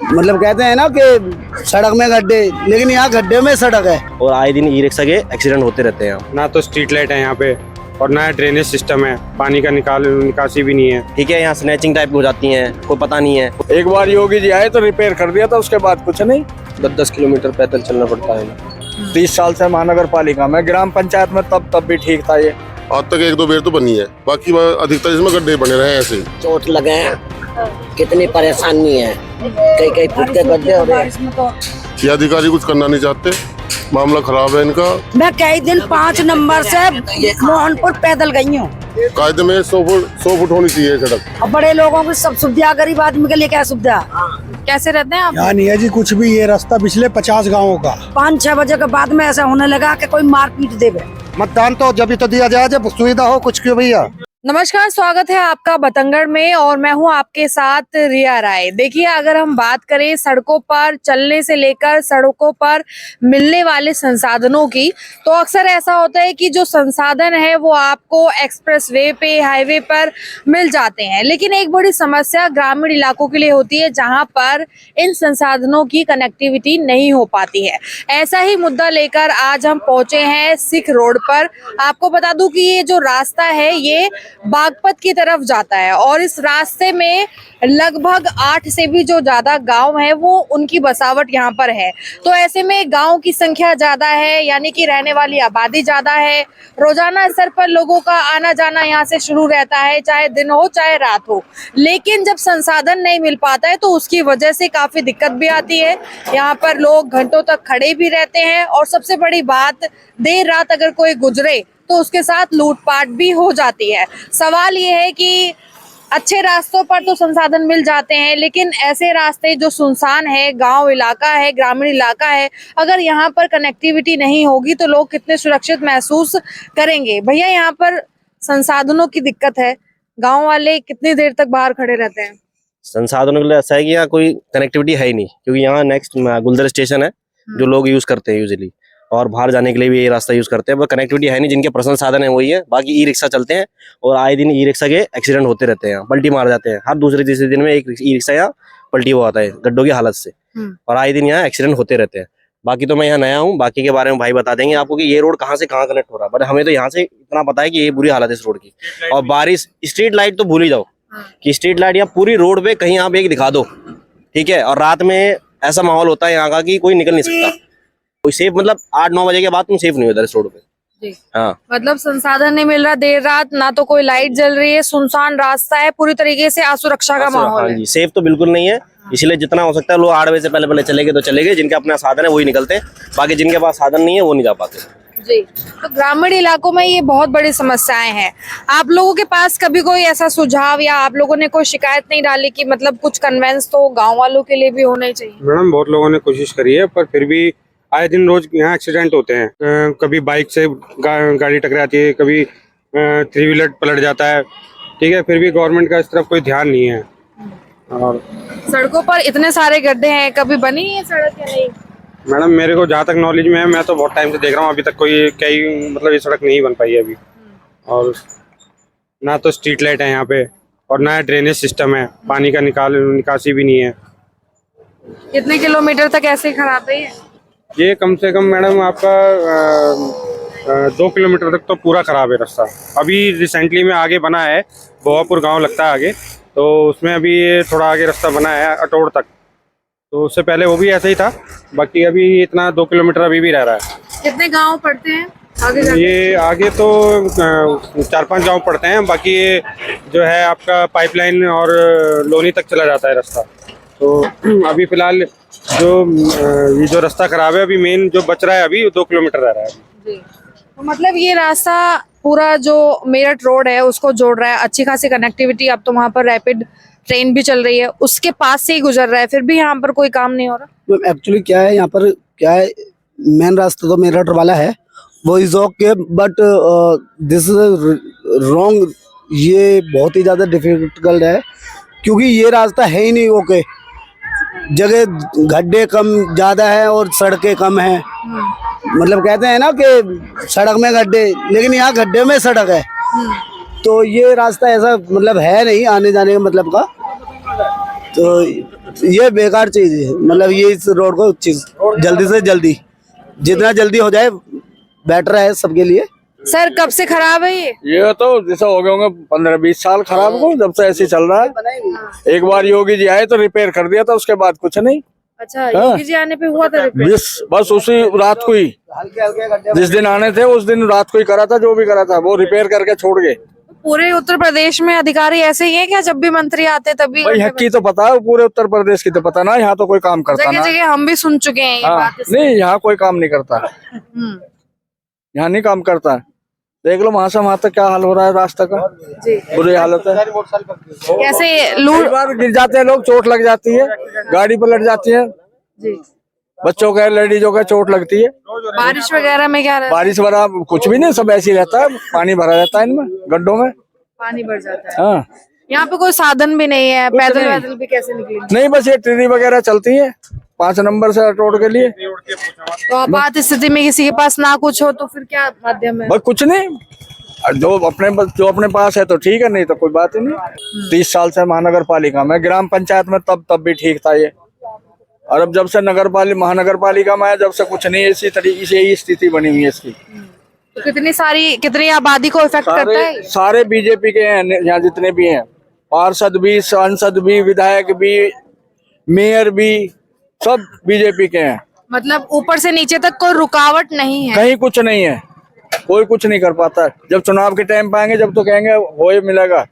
मतलब कहते हैं ना कि सड़क में गड्ढे, लेकिन यहाँ गड्ढे में सड़क है। और आए दिन ई रिक्शा के एक्सीडेंट होते रहते हैं। ना तो स्ट्रीट लाइट है यहाँ पे और ना ड्रेनेज सिस्टम है, पानी का निकासी भी नहीं है। ठीक है, यहाँ स्नैचिंग टाइप हो जाती हैं, कोई पता नहीं है। एक बार योगी जी आए तो रिपेयर कर दिया था, उसके बाद कुछ नहीं। 10-10 किलोमीटर पैदल चलना पड़ता है। 30 साल से महानगर पालिका में, ग्राम पंचायत में तब भी ठीक था ये। आज तक 1-2 बेर तो बनी है, बाकी अधिकतर इसमें गड्ढे बने रहे हैं ऐसे। चोट लगे हैं, कितनी परेशानी है, कई कई फुट के गड्ढे हो रहे हैं। ये अधिकारी कुछ करना नहीं चाहते, मामला खराब है इनका। मैं कई दिन 5 नंबर से मोहनपुर पैदल गई हूँ। कायदे में 100 फुट होनी चाहिए सड़क। और बड़े लोगों की सब सुविधा, गरीब आदमी के लिए क्या सुविधा? कैसे रहते हैं आप? यहाँ नहीं है जी कुछ भी। ये रास्ता पिछले 50 गाँवों का। 5-6 बजे के बाद में ऐसा होने लगा कि कोई मारपीट देवे। मतदान तो जब तो दिया जाए जब सुविधा हो कुछ क्यों भैया। नमस्कार, स्वागत है आपका बतंगड़ में और मैं हूं आपके साथ रिया राय। देखिए, अगर हम बात करें सड़कों पर चलने से लेकर सड़कों पर मिलने वाले संसाधनों की, तो अक्सर ऐसा होता है कि जो संसाधन है वो आपको एक्सप्रेसवे पे, हाईवे पर मिल जाते हैं, लेकिन एक बड़ी समस्या ग्रामीण इलाकों के लिए होती है जहां पर इन संसाधनों की कनेक्टिविटी नहीं हो पाती है। ऐसा ही मुद्दा लेकर आज हम पहुंचे हैं सिख रोड पर। आपको बता दूं कि ये जो रास्ता है ये बागपत की तरफ जाता है और इस रास्ते में लगभग 8 से भी जो ज्यादा गांव है वो उनकी बसावट यहाँ पर है। तो ऐसे में गांव की संख्या ज्यादा है, यानी कि रहने वाली आबादी ज्यादा है। रोजाना स्तर पर लोगों का आना जाना यहाँ से शुरू रहता है, चाहे दिन हो चाहे रात हो। लेकिन जब संसाधन नहीं मिल पाता है तो उसकी वजह से काफी दिक्कत भी आती है। यहाँ पर लोग घंटों तक खड़े भी रहते हैं और सबसे बड़ी बात, देर रात अगर कोई गुजरे तो उसके साथ लूटपाट भी हो जाती है। सवाल ये है कि अच्छे रास्तों पर तो संसाधन मिल जाते हैं, लेकिन ऐसे रास्ते जो सुनसान है, गांव इलाका है, ग्रामीण इलाका है, अगर यहाँ पर कनेक्टिविटी नहीं होगी तो लोग कितने सुरक्षित महसूस करेंगे। भैया, यहाँ पर संसाधनों की दिक्कत है, गांव वाले कितनी देर तक बाहर खड़े रहते हैं? संसाधनों के लिए ऐसा है कि यहाँ कोई कनेक्टिविटी है ही नहीं, क्योंकि यहाँ नेक्स्ट गुलदर स्टेशन है जो लोग यूज करते हैं यूजुअली, और बाहर जाने के लिए भी ये रास्ता यूज करते हैं। वो कनेक्टिविटी है नहीं, जिनके पर्सनल साधन है वही है। बाकी ई रिक्शा चलते हैं और आए दिन ई रिक्शा के एक्सीडेंट होते रहते हैं, पलटी मार जाते हैं। हर दूसरे तीसरे दिन में एक ई रिक्शा यहाँ पलटी हुआ आता है गड्ढों की हालत से, और आए दिन यहाँ एक्सीडेंट होते रहते हैं। बाकी तो मैं यहाँ नया हूँ, बाकी के बारे में भाई बता देंगे आपको कि ये रोड कहाँ से कहाँ कनेक्ट हो रहा है, बट हमें तो यहाँ से इतना पता है कि ये बुरी हालत है इस रोड की। और बारिश, स्ट्रीट लाइट तो भूल ही जाओ कि स्ट्रीट लाइट यहाँ पूरी रोड पे कहीं आप एक दिखा दो, ठीक है। और रात में ऐसा माहौल होता है यहाँ का कि कोई निकल नहीं सकता, कोई सेफ, मतलब 8-9 बजे के बाद तुम सेफ नहीं हो इधर इस रोड पे जी। हाँ, मतलब संसाधन नहीं मिल रहा, देर रात ना तो कोई लाइट जल रही है, सुनसान रास्ता है, पूरी तरीके से असुरक्षा का माहौल हाँ है। जी, सेफ तो बिल्कुल नहीं है। इसलिए जितना हो सकता है लोग 8 बजे से पहले चले गए तो चले गए, जिनके अपना साधन है वही निकलते हैं, बाकी जिनके पास साधन नहीं है वो नहीं जा पाते जी। तो ग्रामीण इलाकों में ये बहुत बड़ी समस्याएं हैं। आप लोगों के पास कभी कोई ऐसा सुझाव या आप लोगों ने कोई शिकायत नहीं डाली कि मतलब कुछ कन्वेंस तो गाँव वालों के लिए भी होने चाहिए? मैडम, बहुत लोगों ने कोशिश करी है, पर फिर भी आए दिन रोज यहाँ एक्सीडेंट होते हैं। कभी बाइक से गाड़ी टकराती है, कभी 3 व्हीलर पलट जाता है, ठीक है। फिर भी गवर्नमेंट का इस तरफ कोई ध्यान नहीं है। और सड़कों पर इतने सारे गड्ढे हैं, कभी बनी है सड़क या नहीं? मैडम, मेरे को जहाँ तक नॉलेज में है, मैं तो बहुत टाइम से देख रहा हूँ, अभी तक कोई मतलब ये सड़क नहीं बन पाई है अभी। और ना तो स्ट्रीट लाइट है यहाँ पे और ना ड्रेनेज सिस्टम है, पानी का निकासी भी नहीं है। कितने किलोमीटर तक ऐसे ही खराब है ये कम से कम मैडम आपका 2 किलोमीटर तक तो पूरा खराब है रास्ता। अभी रिसेंटली में आगे बना है, बोआपुर गांव लगता है आगे, तो उसमें अभी ये थोड़ा आगे रास्ता बना है अटोड़ तक, तो उससे पहले वो भी ऐसा ही था। बाकी अभी इतना 2 किलोमीटर अभी भी रह रहा है। कितने गांव पड़ते हैं आगे जाके? ये आगे तो 4-5 गांव पड़ते हैं, बाकी ये जो है आपका पाइपलाइन और लोनी तक चला जाता है रास्ता। तो अभी फिलहाल जो ये जो रास्ता खराब है, अभी मेन जो बच रहा है अभी 2 किलोमीटर रह रहा है जी। तो मतलब ये रास्ता पूरा जो मेरठ रोड है उसको जोड़ रहा है, अच्छी खासी कनेक्टिविटी। अब तो वहाँ पर रैपिड ट्रेन भी चल रही है, उसके पास से ही गुजर रहा है, फिर भी यहाँ पर कोई काम नहीं हो रहा। एक्चुअली क्या है, यहाँ पर क्या है, मेन रास्ता तो मेरठ वाला है, वो is okay, but this is wrong. ये बहुत ही ज़्यादा डिफिकल्ट है, क्योंकि ये रास्ता है ही नहीं ओके। जगह गड्ढे कम ज़्यादा है और सड़कें कम हैं। मतलब कहते हैं ना कि सड़क में गड्ढे, लेकिन यहाँ गड्ढे में सड़क है। तो ये रास्ता ऐसा मतलब है नहीं आने जाने का मतलब का। तो ये बेकार चीज है, मतलब ये इस रोड को चीज जल्दी से जल्दी, जितना जल्दी हो जाए बेटर है सबके लिए। सर कब से खराब है ये? तो जैसा हो गए होंगे 15-20 साल खराब हो, जब से ऐसे चल रहा है। एक बार योगी जी आए तो रिपेयर कर दिया था, उसके बाद कुछ नहीं। अच्छा, योगी जी आने पे हुआ था रिपेयर? बस उसी रात को ही, जिस दिन आने थे उस दिन रात को ही करा था, जो भी करा था वो रिपेयर करके छोड़ गए। पूरे उत्तर प्रदेश में अधिकारी ऐसे ही है क्या? जब भी मंत्री आते तभी भाई यहाँ की तो पता है, पूरे उत्तर प्रदेश की तो पता ना, यहाँ तो कोई काम करता जगह ना। जगह हम भी सुन चुके हैं ये बात। नहीं, यहाँ कोई काम नहीं करता, यहाँ नहीं काम करता। देख लो वहां से वहां तक क्या हाल हो रहा है रास्ते का, बुरी हालत है। कैसे लूट बार गिर जाते हैं लोग, चोट लग जाती है, गाड़ी पलट जाती है, बच्चों का लेडीजों का चोट लगती है। बारिश वगैरह में क्या रहता है? बारिश वगैरह कुछ भी नहीं, सब ऐसे ही रहता है, पानी भरा रहता है इनमें, गड्ढों में पानी भर जाता है। हाँ, यहाँ पे कोई साधन भी नहीं है, पैदल वैदल भी कैसे निकलेंगे? नहीं बस ये ट्रेनी वगैरह चलती है 5 नंबर से रोड के लिए। तो आपात स्थिति में किसी के पास ना कुछ हो तो फिर क्या माध्यम है? बस कुछ नहीं, जो अपने पास है तो ठीक है, नहीं तो कोई बात ही नहीं। 30 साल से महानगर पालिका में, ग्राम पंचायत में तब भी ठीक था ये, और अब जब से महानगर पालिका में आया, जब से कुछ नहीं, इसी तरीके से यही स्थिति बनी हुई है इसकी। तो कितनी आबादी को इफेक्ट करता है? सारे बीजेपी के हैं यहाँ, जितने भी हैं, पार्षद भी, सांसद भी, विधायक भी, मेयर भी, सब बीजेपी के हैं। मतलब ऊपर से नीचे तक कोई रुकावट नहीं है? कहीं कुछ नहीं है, कोई कुछ नहीं कर पाता है। जब चुनाव के टाइम पे आएंगे, जब तो कहेंगे हो ही मिलेगा,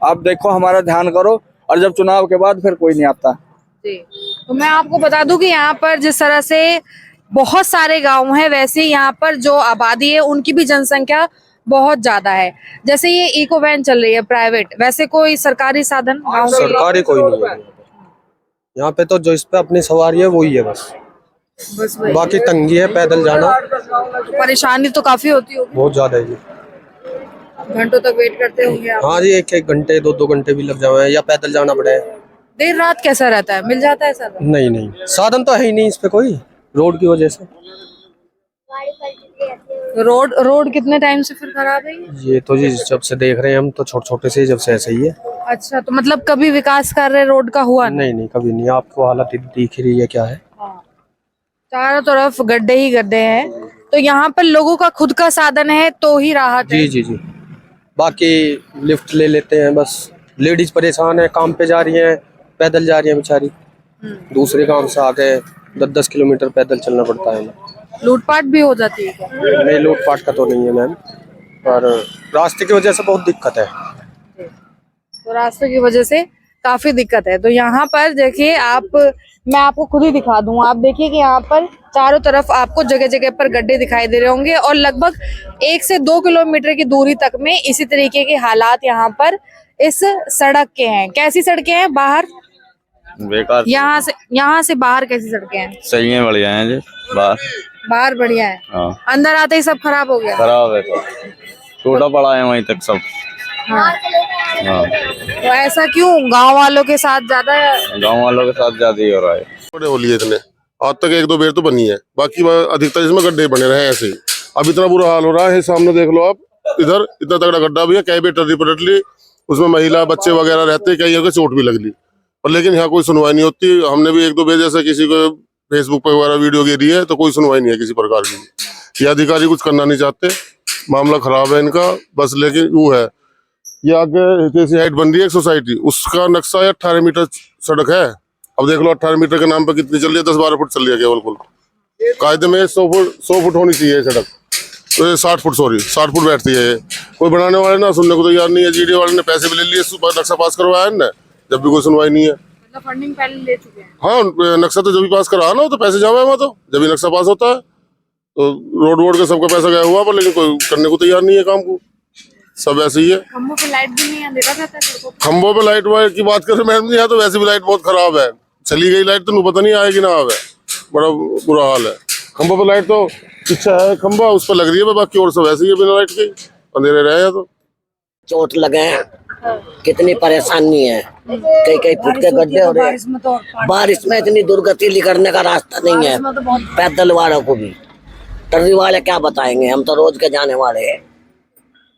आप देखो हमारा ध्यान करो, और जब चुनाव के बाद फिर कोई नहीं आता जी। तो मैं आपको बता दूं कि यहाँ पर जिस तरह से बहुत सारे गांव हैं, वैसे यहाँ पर जो आबादी है उनकी भी जनसंख्या बहुत ज्यादा है। जैसे ये इको वैन चल रही है प्राइवेट, वैसे कोई सरकारी साधन गाँव के लिए? सरकारी कोई नहीं है यहाँ पे, तो जो इस पे अपनी सवारी है वही है बस वही। बाकी तंगी है, पैदल जाना तो परेशानी तो काफी होती होगी, बहुत ज्यादा है जी। घंटों तक वेट करते होंगे आप? हाँ जी, 1-1 घंटे 2-2 घंटे भी लग जाए, या पैदल जाना पड़े। देर रात कैसा रहता है, मिल जाता है साधन? नहीं, साधन तो है ही नहीं इस पे कोई, रोड की वजह से। रोड कितने टाइम से फिर खराब है ये तो जी जब से देख रहे हैं हम, तो छोटे से जब से ऐसा ही है। अच्छा, तो मतलब कभी विकास कार्य रोड का हुआ नहीं, कभी नहीं। आपको हालत दिख रही है क्या है, चारों तरफ गड्ढे ही गड्ढे हैं। तो यहाँ पर लोगों का खुद का साधन है तो ही राहत है। जी। बाकी लिफ्ट ले लेते हैं बस। लेडीज परेशान है, काम पे जा रही हैं, पैदल जा रही हैं बेचारी, दूसरे काम से आके 10-10 किलोमीटर पैदल चलना पड़ता है। लूटपाट भी हो जाती है क्या? नहीं, लूटपाट का तो नहीं है मैम, पर रास्ते की वजह से बहुत दिक्कत है। तो रास्ते की वजह से काफी दिक्कत है। तो यहाँ पर देखिए मैं आपको खुद ही दिखा दूं, आप देखिए कि यहाँ पर चारों तरफ आपको जगह जगह पर गड्ढे दिखाई दे रहे होंगे, और लगभग 1 से 2 किलोमीटर की दूरी तक में इसी तरीके के हालात यहाँ पर इस सड़क के हैं। कैसी सड़कें हैं? बाहर बेकार, यहाँ से बाहर कैसी सड़कें हैं? सही है, बढ़िया है जी। बाहर बढ़िया है, हाँ। अंदर आते ही सब खराब हो गया? खराब है, तो टूटा पड़ा है वहीं तक सब। हाँ। हाँ। तो ऐसा क्यों? गांव वालों के साथ ज्यादा, गांव वालों के साथ ज्यादा ही हो रहा है। बड़े हो लिए इतने, आज तक 1-2 बेर तो बनी है, बाकी अधिकतर इसमें गड्ढे बने रहे ऐसे ही। अब इतना बुरा हाल हो रहा है, सामने देख लो आप, इधर इतना तगड़ा गड्ढा भी है, कई बेर टर्री पलट ली, उसमें महिला बच्चे वगैरह रहते, कई जगह चोट भी लग ली, पर लेकिन यहाँ कोई सुनवाई नहीं होती। हमने भी 1-2 बेर जैसे किसी को फेसबुक पर वगैरह वीडियो गिरी है, तो कोई सुनवाई नहीं है किसी प्रकार की। ये अधिकारी कुछ करना नहीं चाहते, मामला खराब है इनका बस। लेकिन वो है, ये आगे जैसी हाइट बन रही है सोसाइटी, उसका नक्शा 18 मीटर सड़क है। अब देख लो 18 मीटर के नाम पर कितनी चल रही है, 10-12 फुट चल रही है केवल कुल। कायदे में 100 फुट होनी चाहिए सड़क, तो ये 60 फुट बैठती है। कोई बनाने वाले ना सुनने को तैयार नहीं है। जीडीए वाले ने पैसे भी ले लिए, नक्शा पास करवाया है ना, जब भी कोई सुनवाई नहीं है। मतलब फंडिंग पहले ले चुके हैं? हाँ, नक्शा तो जब भी पास करा ना, तो पैसे जावे वहाँ, तो जब भी नक्शा पास होता है तो रोड का सबका पैसा गया हुआ, पर लेकिन कोई करने को तैयार नहीं है काम को, सब ऐसे ही है। खंभों पे लाइट भी नहीं अंधेरा रहता है सड़कों पे? खंभों पे लाइट वाइट की बात करें मैडम जी, यहाँ तो वैसे भी लाइट बहुत खराब है, चली गई लाइट तो पता नहीं आएगी ना आवे, बड़ा बुरा हाल है। खंभों पे लाइट तो पीछे है खंभा, उस पर लग रही है, बाकी और सब ऐसे ही है बिना लाइट के, अंधेरे रहे। तो चोट लगे हैं, कितनी परेशानी है, कई फुट के गड्ढे हो रहे हैं। बारिश में इतनी दुर्गति करने का रास्ता नहीं है पैदल वालों को भी। टर्री वाले क्या बताएंगे, हम तो रोज के जाने वाले हैं।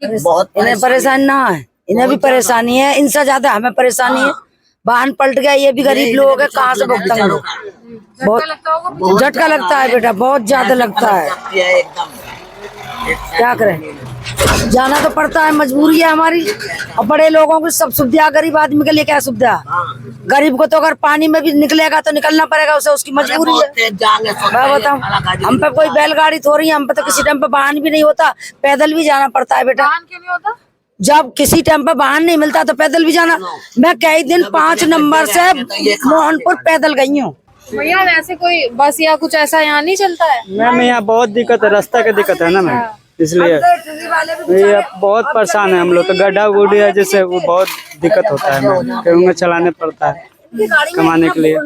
बहुत इन्हें परेशानी ना है, इन्हें भी परेशानी है, इनसे ज्यादा हमें परेशानी है। वाहन पलट गया, ये भी गरीब लोग है, कहाँ से भुगतेंगे। बहुत झटका लगता है बेटा, बहुत ज्यादा लगता है। क्या करें, जाना तो पड़ता है, मजबूरी है हमारी। और बड़े लोगों की सब सुविधा, गरीब आदमी के लिए क्या सुविधा। गरीब को तो अगर पानी में भी निकलेगा तो निकलना पड़ेगा उसे, उसकी मजबूरी है। मैं बताऊं, हम पे कोई बैलगाड़ी थोड़ी है, हम पे तो किसी टाइम पे वाहन भी नहीं होता, पैदल भी जाना पड़ता है बेटा। वाहन क्यों नहीं होता? जब किसी टाइम पे वाहन नहीं मिलता तो पैदल भी जाना। मैं कई दिन 5 नंबर से मोहनपुर पैदल गई हूँ। भैया वैसे कोई बस या कुछ ऐसा यहाँ नहीं चलता है? मैम यहाँ बहुत दिक्कत है, रास्ता की दिक्कत है ना मैम, इसलिए ये बहुत परेशान है हम लोग। तो गड्ढा गुड्डी है जैसे, वो बहुत दिक्कत होता है मैम, क्योंकि में चलाने पड़ता है कमाने के लिए।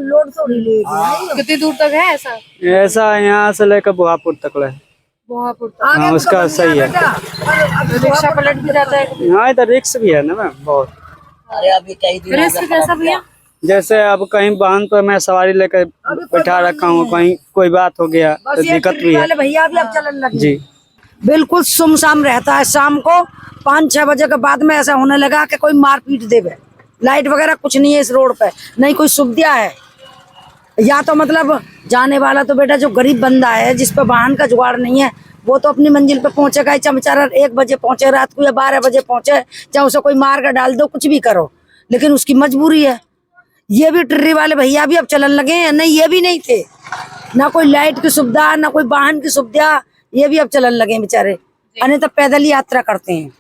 कितनी दूर तक है ऐसा? ऐसा यहाँ से लेकर बुहापुर तक है। बुहापुर तक? हाँ उसका सही है। रिक्शा पलट भी जाता है? हाँ इधर रिक्स भी है ना मैम बहुत। रिस्क कैसा भैया? जैसे अब कहीं वाहन पर मैं सवारी लेकर बैठा रखा हूँ, कहीं कोई बात हो गया तो दिक्कत भी है। भैया भी अब चलन लगे जी, बिल्कुल सुमसाम रहता है। शाम को 5-6 बजे के बाद में ऐसा होने लगा कि कोई मारपीट देवे। लाइट वगैरह कुछ नहीं है इस रोड पे, नहीं कोई सुविधा है। या तो मतलब जाने वाला तो बेटा जो गरीब बंदा है, जिस पे वाहन का जुगाड़ नहीं है, वो तो अपनी मंजिल पे पहुंचेगा, चाहे बेचारा 1 बजे पहुंचे रात को या 12 बजे पहुंचे, चाहे उसे कोई मार कर डाल दो, कुछ भी करो, लेकिन उसकी मजबूरी है। ये भी टिर्री वाले भैया भी अब चलन लगे हैं, नहीं ये भी नहीं थे, ना कोई लाइट की सुविधा, ना कोई वाहन की सुविधा, ये भी अब चलन लगे हैं बेचारे, अन्य तो पैदल ही यात्रा करते हैं।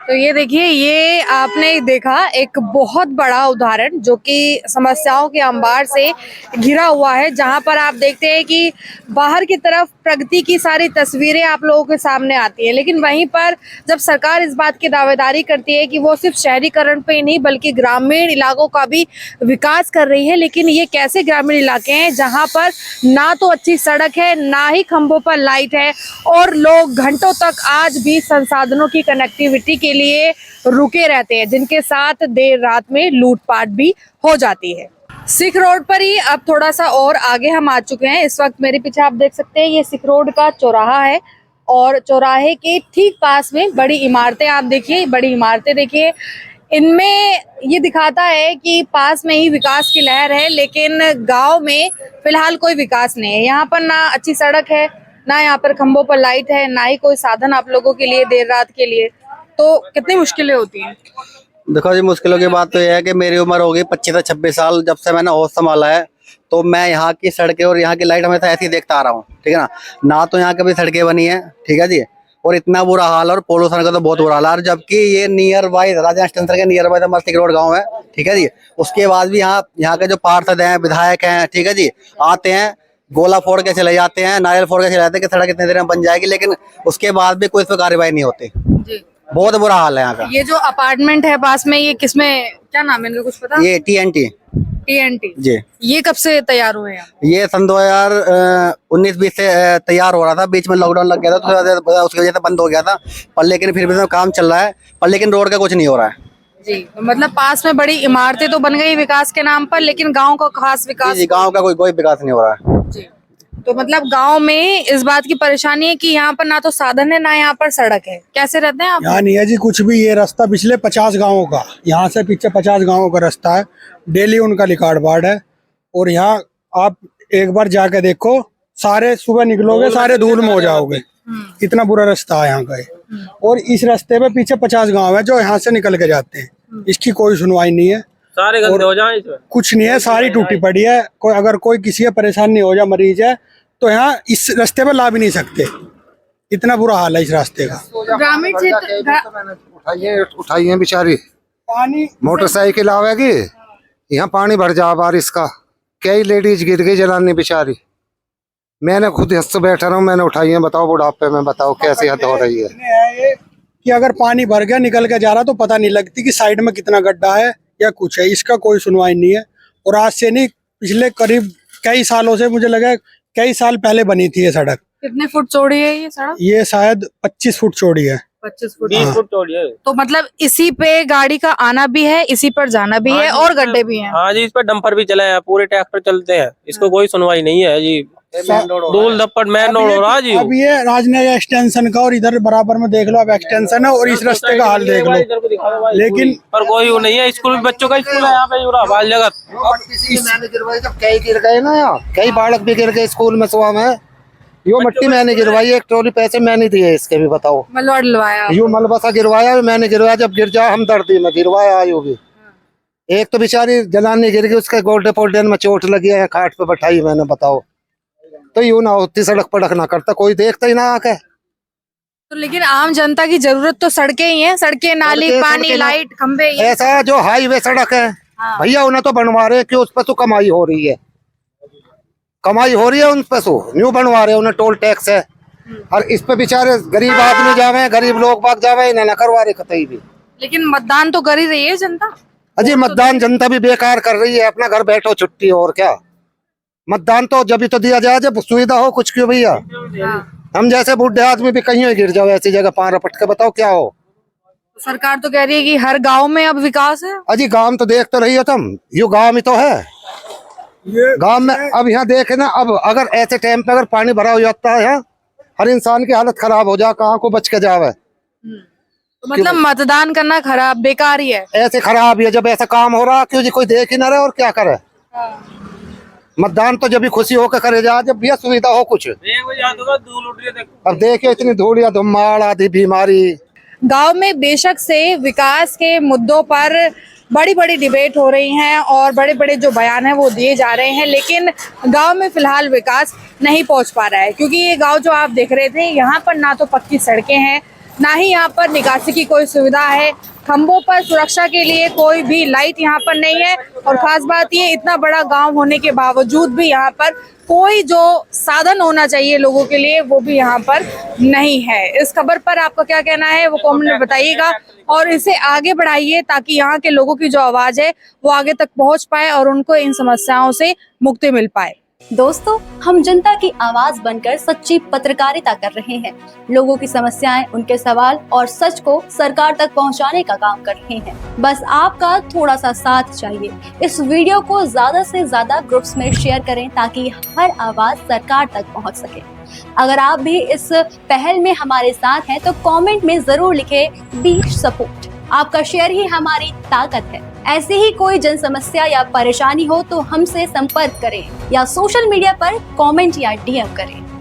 तो ये देखिए, ये आपने देखा एक बहुत बड़ा उदाहरण जो कि समस्याओं के अंबार से घिरा हुआ है, जहां पर आप देखते हैं कि बाहर की तरफ प्रगति की सारी तस्वीरें आप लोगों के सामने आती हैं, लेकिन वहीं पर जब सरकार इस बात की दावेदारी करती है कि वो सिर्फ शहरीकरण पे ही नहीं बल्कि ग्रामीण इलाकों का भी विकास कर रही है, लेकिन ये कैसे ग्रामीण इलाके हैं जहां पर ना तो अच्छी सड़क है, ना ही खंभों पर लाइट है, और लोग घंटों तक आज भी संसाधनों की कनेक्टिविटी के लिए रुके रहते हैं, जिनके साथ देर रात में लूटपाट भी हो जाती है। सिख रोड पर ही अब थोड़ा सा और आगे हम आ चुके हैं। इस वक्त मेरे पीछे आप देख सकते हैं, ये सिख रोड का चौराहा है, और चौराहे के ठीक पास में बड़ी इमारतें आप देखिए, बड़ी इमारतें देखिए, इनमें ये दिखाता है कि पास में ही विकास की लहर है, लेकिन गांव में फिलहाल कोई विकास नहीं है। यहाँ पर ना अच्छी सड़क है, ना यहाँ पर खंभों पर लाइट है, ना ही कोई साधन आप लोगों के लिए देर रात के लिए। तो कितनी मुश्किलें होती हैं? देखो जी, मुश्किलों की बात तो यह है कि मेरी उम्र हो गई 25 से 26 साल, जब से मैंने होश संभाला है, तो मैं यहाँ की सड़कें और यहाँ की लाइट हमेशा ऐसी देखता आ रहा हूँ, ठीक है ना। ना तो यहाँ कभी सड़कें बनी है, ठीक है जी, और इतना बुरा हाल है, और पोल्यूशन का तो बहुत बुरा हाल है। जबकि ये नियर बाई राजा स्टेंसर के नियर बाई हमारा सिख रोड गाँव है, ठीक है जी। उसके बाद भी यहाँ के जो पार्षद हैं, विधायक हैं, ठीक है जी, आते हैं, गोला फोड़ के चले जाते हैं, नारियल फोड़ के चले जाते हैं कि सड़क इतने देर में बन जाएगी, लेकिन उसके बाद भी कोई इस पर कार्रवाई नहीं होती। बहुत बुरा हाल है यहाँ का। ये जो अपार्टमेंट है पास में, ये किसमें, क्या नाम है इनका, कुछ पता? ये TNT जी। ये कब से तैयार हुए हैं? ये सन 2019-20 से तैयार हो रहा था, बीच में लॉकडाउन लग गया था तो उसकी वजह से बंद हो गया था, पर लेकिन फिर भी काम चल रहा है, पर लेकिन रोड का कुछ नहीं हो रहा है जी। तो मतलब पास में बड़ी इमारतें तो बन गई विकास के नाम पर, लेकिन गांव का खास विकास? जी, गांव का कोई विकास नहीं हो रहा है जी। तो मतलब गांव में इस बात की परेशानी है कि यहाँ पर ना तो साधन है, ना यहाँ पर सड़क है। कैसे रहते हैं आप? यहाँ नहीं है जी कुछ भी। ये रास्ता पिछले 50 गाँवों का, यहाँ से पीछे 50 गाँवों का रास्ता है, डेली उनका रिकॉर्ड बाढ़ है। और यहाँ आप एक बार जाके देखो, सारे सुबह निकलोगे सारे धूल में हो जाओगे, इतना बुरा रास्ता है यहाँ का। और इस रास्ते पे पीछे 50 गाँव है जो यहाँ से निकल के जाते हैं, इसकी कोई सुनवाई नहीं है, सारे गंदे हो जाए इसमें, कुछ नहीं है, सारी टूटी पड़ी है। कोई अगर कोई किसी का परेशानी हो जाए, मरीज है, तो यहाँ इस रास्ते पे ला भी नहीं सकते, इतना बुरा हाल है इस रास्ते का। ग्रामीण क्षेत्र उठाइए बेचारी, पानी मोटरसाइकिल आवेगी, यहाँ पानी भर जा बारिश का, कई लेडीज गिर गई जलानी बेचारी। मैंने खुद हंस बैठा रहा हूँ, मैंने उठाई है। बताओ बुढ़ापे में, बताओ कैसी हद हो रही है कि अगर पानी भर गया निकल के जा रहा तो पता नहीं लगती कि साइड में कितना गड्ढा है या कुछ है, इसका कोई सुनवाई नहीं है। और आज से नहीं, पिछले करीब कई सालों से, मुझे लगा कई साल पहले बनी थी ये सड़क। कितने फुट चौड़ी है ये सड़क? ये शायद 25 फुट चौड़ी है। 25 फुट 20 फुट चौड़ी है। तो मतलब इसी पे गाड़ी का आना भी है, इसी पर जाना भी है और गड्ढे भी हैं। हाँ जी, इस पर डंपर भी चले हैं, पूरे ट्रैक्टर चलते हैं, इसको कोई सुनवाई नहीं है जी। धूल धप्पड़ मेन रोड हो रहा जी। अब ये राजनगर एक्सटेंशन का और इधर बराबर में देख लो, अब एक्सटेंशन है और इस रास्ते का हाल देख लो। लेकिन पर कोई वो नहीं है, स्कूल बच्चों का स्कूल है यहाँ पे पूरा बाल जगत। मैंने गिरवाई जब कई गिर गए ना, यहाँ कई बालक भी गिर गए स्कूल में सुबह में। यो मिट्टी मैंने गिरवाई, एक ट्रॉली पैसे मैंने दिए इसके भी, बताओ। मलबा डलवाया, यो मलबसा गिरवाया मैंने, गिरवाया जब गिर जाए हमदर्दी में गिरवाया। यो भी एक तो बेचारी जलानी गिर गई, उसके गोल्डे पोल्डन में चोट लगी है, खाट पे बैठाई मैंने, बताओ। तो यूं ना होती, सड़क पड़क ना करता, कोई देखता ही ना आके। तो लेकिन आम जनता की जरूरत तो सड़कें ही हैं, सड़कें, नाली, पानी, लाइट, खंबे। ऐसा जो हाईवे सड़क है भैया, उन्हें तो बनवा रहे कि उस पर तो कमाई हो रही है, कमाई हो रही है उन पर तो न्यू बनवा रहे, उन्हें टोल टैक्स है। और इस पे बेचारे गरीब आदमी जावे, गरीब लोग बाग जावे, इन्हें न करवा रहे कतई भी। लेकिन मतदान तो कर ही रही है जनता। अजी मतदान जनता भी बेकार कर रही है, अपना घर बैठो छुट्टी, और क्या। मतदान तो जब तो दिया जाए जब सुविधा हो कुछ, क्यों भैया। हम जैसे बूढ़े आदमी भी कहीं गिर जाओ ऐसी जगह, पार पट के बताओ क्या हो। सरकार तो कह रही है कि हर गांव में अब विकास है। अजी गांव तो देख तो रही हो तुम, यो गांव में तो है, गांव में। अब यहाँ देखे ना, अब अगर ऐसे टाइम पे अगर पानी भरा हो जाता है यहाँ, हर इंसान की हालत खराब हो जाए, कहाँ को बच के जावे। तो मतलब मतदान करना खराब, बेकार ही है। ऐसे खराब है, जब ऐसा काम हो रहा क्यों जी, कोई देख ही ना रहे और क्या करे। मतदान तो जब भी खुशी होकर करे जा, जब भी सुविधा हो कुछ। अब देखिए इतनी धूल या धुम्माड़, आदि बीमारी। गांव में बेशक से विकास के मुद्दों पर बड़ी बड़ी डिबेट हो रही हैं और बड़े बड़े जो बयान हैं वो दिए जा रहे हैं, लेकिन गांव में फिलहाल विकास नहीं पहुंच पा रहा है। क्योंकि ये गांव जो आप देख रहे थे, यहाँ पर ना तो पक्की सड़कें हैं, ना ही यहाँ पर निकासी की कोई सुविधा है, खंभों पर सुरक्षा के लिए कोई भी लाइट यहाँ पर नहीं है। और खास बात ये, इतना बड़ा गांव होने के बावजूद भी यहाँ पर कोई जो साधन होना चाहिए लोगों के लिए वो भी यहाँ पर नहीं है। इस खबर पर आपका क्या कहना है वो कमेंट में बताइएगा और इसे आगे बढ़ाइए, ताकि यहाँ के लोगों की जो आवाज है वो आगे तक पहुँच पाए और उनको इन समस्याओं से मुक्ति मिल पाए। दोस्तों, हम जनता की आवाज बनकर सच्ची पत्रकारिता कर रहे हैं। लोगों की समस्याएं, उनके सवाल और सच को सरकार तक पहुंचाने का काम कर रहे हैं। बस आपका थोड़ा सा साथ चाहिए। इस वीडियो को ज्यादा से ज्यादा ग्रुप्स में शेयर करें ताकि हर आवाज सरकार तक पहुंच सके। अगर आप भी इस पहल में हमारे साथ हैं तो कमेंट में जरूर लिखें बी सपोर्ट। आपका शेयर ही हमारी ताकत है। ऐसी ही कोई जन समस्या या परेशानी हो तो हमसे संपर्क करें या सोशल मीडिया पर कमेंट या डीएम करें।